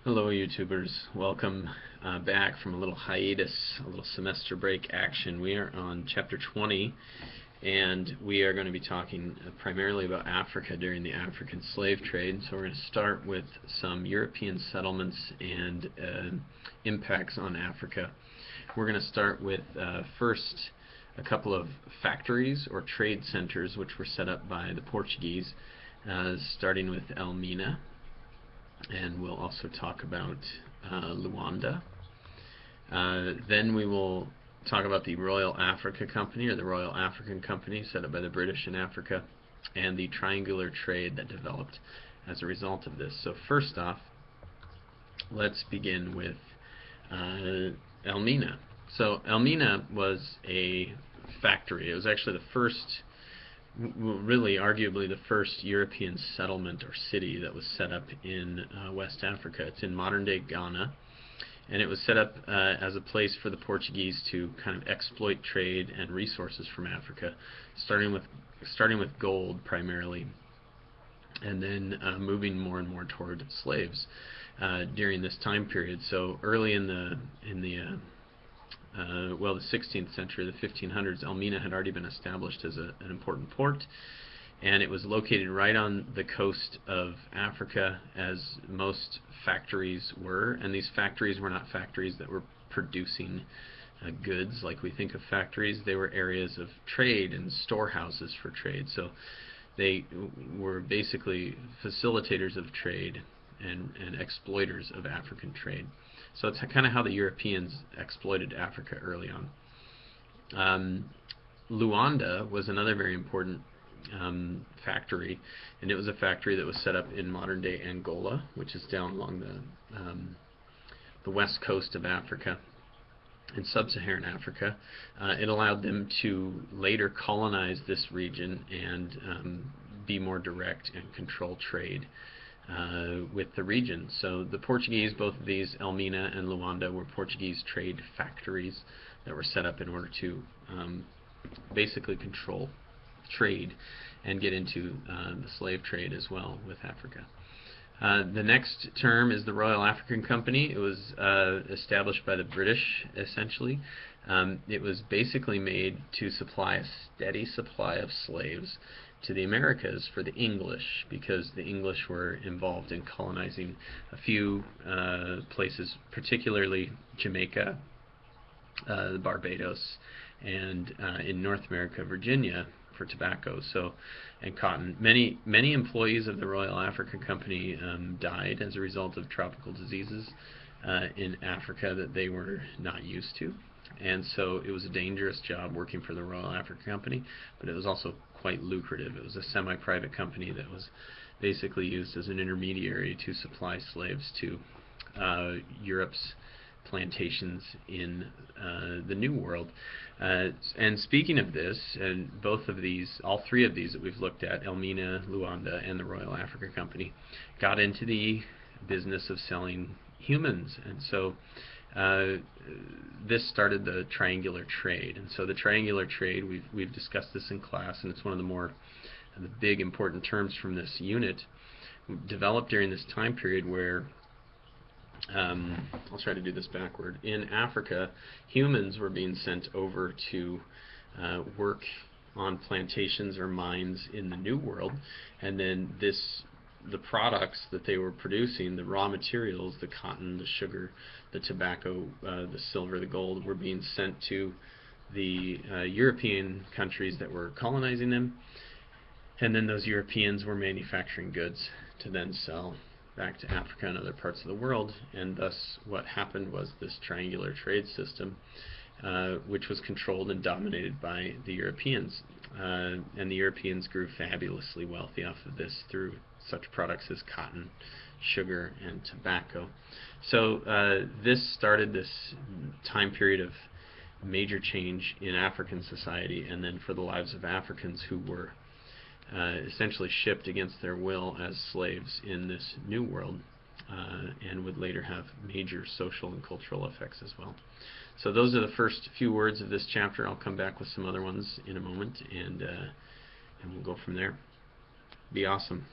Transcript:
Hello YouTubers, welcome back from a little hiatus, a little semester break action. We are on chapter 20 and we are going to be talking primarily about Africa during the African slave trade. So we're going to start with some European settlements and impacts on Africa. We're going to start with first a couple of factories or trade centers which were set up by the Portuguese, starting with Mina. And we'll also talk about Luanda. Then we will talk about the Royal Africa Company, or the Royal African Company, set up by the British in Africa, and the triangular trade that developed as a result of this. So first off, let's begin with Mina. So Mina was a factory. It was actually the first, really arguably the first European settlement or city that was set up in West Africa. It's in modern-day Ghana, and it was set up as a place for the Portuguese to kind of exploit trade and resources from Africa, starting with gold primarily, and then moving more and more toward slaves during this time period. So early in the 16th century, the 1500s, Mina had already been established as an important port, and it was located right on the coast of Africa, as most factories were. And these factories were not factories that were producing goods like we think of factories. They were areas of trade and storehouses for trade. So they were basically facilitators of trade and exploiters of African trade. So it's kind of how the Europeans exploited Africa early on. Luanda was another very important factory, and it was a factory that was set up in modern-day Angola, which is down along the west coast of Africa, in sub-Saharan Africa. It allowed them to later colonize this region and be more direct and control trade with the region. So the Portuguese, both of these, Mina and Luanda, were Portuguese trade factories that were set up in order to basically control trade and get into the slave trade as well with Africa. The next term is the Royal African Company. It was established by the British, essentially. It was basically made to supply a steady supply of slaves to the Americas for the English, because the English were involved in colonizing a few places, particularly Jamaica, Barbados, and in North America, Virginia, for tobacco, and cotton. Many employees of the Royal African Company died as a result of tropical diseases in Africa that they were not used to. And so it was a dangerous job working for the Royal African Company, but it was also quite lucrative. It was a semi-private company that was basically used as an intermediary to supply slaves to Europe's plantations in the New World. And speaking of this, and all three of these that we've looked at, Mina, Luanda, and the Royal African Company, got into the business of selling humans. And so this started the triangular trade. And so the triangular trade, we've discussed this in class, and it's one of the big important terms from this unit, developed during this time period where I'll try to do this backward. In Africa, humans were being sent over to work on plantations or mines in the New World, and then the products that they were producing, the raw materials, the cotton, the sugar, the tobacco, the silver, the gold, were being sent to the European countries that were colonizing them, and then those Europeans were manufacturing goods to then sell back to Africa and other parts of the world. And thus what happened was this triangular trade system, which was controlled and dominated by the Europeans. And the Europeans grew fabulously wealthy off of this through such products as cotton, sugar, and tobacco. So this started this time period of major change in African society, and then for the lives of Africans who were essentially shipped against their will as slaves in this New World, and would later have major social and cultural effects as well. So those are the first few words of this chapter. I'll come back with some other ones in a moment, and we'll go from there. Be awesome.